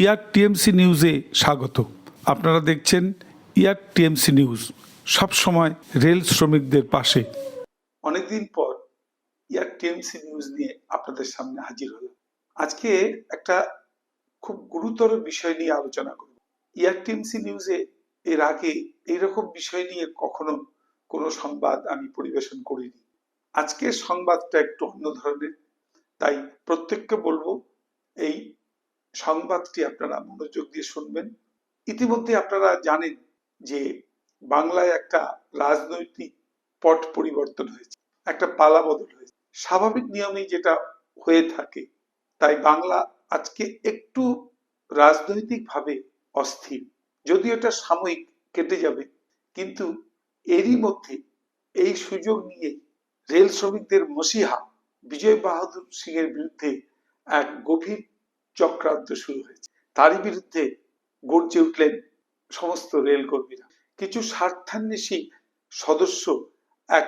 ইয়ার TMC নিউজে স্বাগত। আপনারা দেখছেন ইয়ার টিএমসি নিউজ, সব সময় রেল শ্রমিকদের পাশে। অনেকদিন পর ইয়ার টিএমসি নিউজ নিয়ে আপনাদের সামনে হাজির হলাম। আজকে একটা খুব গুরুতর বিষয় নিয়ে আলোচনা করব। ইয়ার টিএমসি নিউজে এর আগে এইরকম বিষয় নিয়ে কখনো কোনো সংবাদ আমি পরিবেশন করিনি। আজকের সংবাদটা একটু অন্য ধরনের, তাই প্রত্যেককে বলবো এই সংবাদটি আপনারা মনোযোগ দিয়ে শুনবেন। ইতিমধ্যে আপনারা জানেন যে বাংলায় একটা রাজনৈতিক পট পরিবর্তন হয়েছে, একটা পালা বদল হয়েছে। স্বাভাবিক নিয়মেই যেটা হয়ে থাকে, তাই বাংলা আজকে একটু রাজনৈতিকভাবে অস্থির। যদিও এটা সাময়িক কেটে যাবে, কিন্তু এরই মধ্যে এই সুযোগ নিয়ে রেল শ্রমিকদের মসিহা বিজয় বাহাদুর সিং এর বিরুদ্ধে এক গভীর চক্রান্ত শুরু হয়েছে। তারই বিরুদ্ধে গর্জে উঠলেন সমস্ত রেল কর্মীরা। কিছু স্বার্থান্বেষী সদস্য এক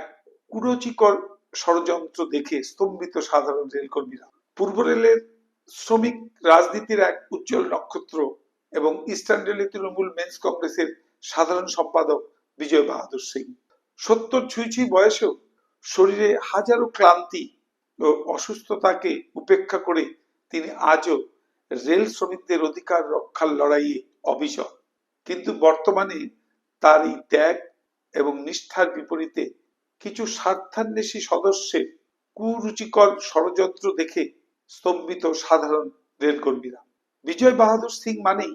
কুরুচিকর ষড়যন্ত্র দেখে স্তম্ভিত সাধারণ রেল কর্মীরা। পূর্ব রেলের শ্রমিক রাজনীতির এক উজ্জ্বল নক্ষত্র এবং ইস্টার্ন রেলে তৃণমূল মেন্স কংগ্রেসের সাধারণ সম্পাদক বিজয় বাহাদুর সিং 70 ছুঁই বয়সেও শরীরে হাজারো ক্লান্তি ও অসুস্থতাকে উপেক্ষা করে তিনি আজও রেল শ্রমিকদের অধিকার রক্ষার লড়াইয়ে অবিচল। কিন্তু বর্তমানে তার এই ত্যাগ এবং নিষ্ঠার বিপরীতে কিছু স্বার্থান্বেষী সদস্যের কুরুচিকর ষড়যন্ত্র দেখে স্তম্ভিত সাধারণ রেলকর্মীরা। বিজয় বাহাদুর সিং মানেই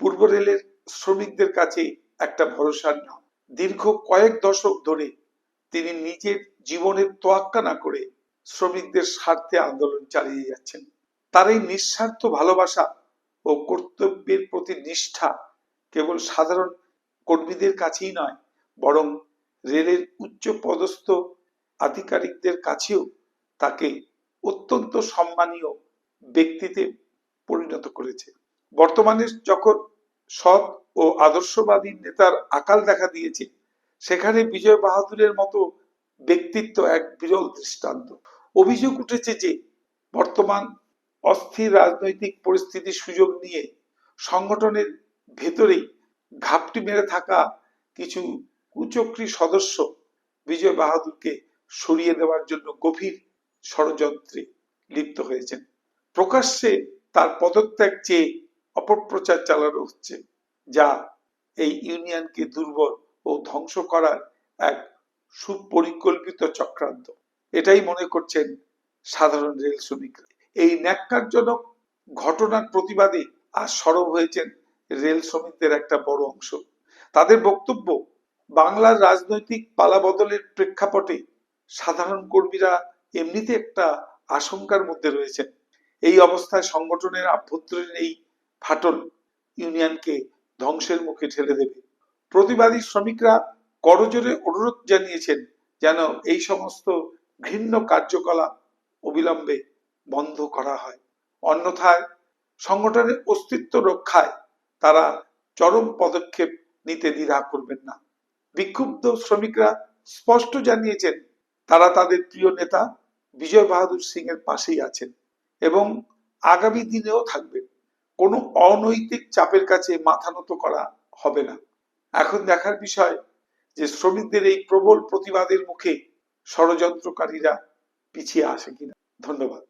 পূর্ব রেলের শ্রমিকদের কাছে একটা ভরসার নাম। দীর্ঘ কয়েক দশক ধরে তিনি নিজের জীবনের তোয়াক্কা না করে শ্রমিকদের স্বার্থে আন্দোলন চালিয়ে যাচ্ছেন। তার এই নিঃস্বার্থ ভালোবাসা ও কর্তব্যের প্রতি নিষ্ঠা কেবল সাধারণ কর্মীদের কাছেই নয়, বরং রেলের উচ্চ পদস্থ আধিকারিকদের কাছেও তাকে অত্যন্ত সম্মানীয় ব্যক্তিতে পরিণত করেছে। বর্তমানে যখন সৎ ও আদর্শবাদী নেতার আকাল দেখা দিয়েছে, সেখানে বিজয় বাহাদুরের মতো ব্যক্তিত্ব এক বিরল দৃষ্টান্ত। অভিযোগ উঠেছে যে বর্তমান অস্থির রাজনৈতিক পরিস্থিতির সুযোগ নিয়ে সংগঠনের ভেতরেই ঘাপটি মেরে থাকা কিছু কুচক্রী সদস্য বিজয় বাহাদুরকে সরিয়ে দেওয়ার জন্য গভীর ষড়যন্ত্রে লিপ্ত হয়েছেন। প্রকাশ্যে তার পদত্যাগ চেয়ে অপপ্রচার চালানো হচ্ছে, যা এই ইউনিয়নকে দুর্বল ও ধ্বংস করার এক সুপরিকল্পিত চক্রান্ত। এটাই মনে করছেন সাধারণ রেল শ্রমিকরা। এই ন্যাক্কারজনক ঘটনার প্রতিবাদে আজ সরব হয়েছেন রেল শ্রমিকদের একটা বড় অংশ। তাদের বক্তব্য, বাংলার রাজনৈতিক পালাবদলের প্রেক্ষাপটে সাধারণ কর্মীরা এমনিতে একটা আশঙ্কার মধ্যে রয়েছেন। এই অবস্থায় সংগঠনের আভ্যন্তরীণ এই ফাটল ইউনিয়নকে ধ্বংসের মুখে ঠেলে দেবে। প্রতিবাদী শ্রমিকরা করজোরে অনুরোধ জানিয়েছেন যেন এই সমস্ত ঘৃণ্য কার্যকলাপ অবিলম্বে বন্ধ করা হয়, অন্যথায় সংগঠনের অস্তিত্ব রক্ষায় তারা চরম পদক্ষেপ নিতে দ্বিধা করবেন না। বিক্ষুব্ধ শ্রমিকরা স্পষ্ট জানিয়েছেন তারা তাদের প্রিয় নেতা বিজয় বাহাদুর সিং এর পাশেই আছেন এবং আগামী দিনেও থাকবেন। কোনো অনৈতিক চাপের কাছে মাথা নত করা হবে না। এখন দেখার বিষয় যে শ্রমিকদের এই প্রবল প্রতিবাদের মুখে ষড়যন্ত্রকারীরা পিছিয়ে আসে কিনা। ধন্যবাদ।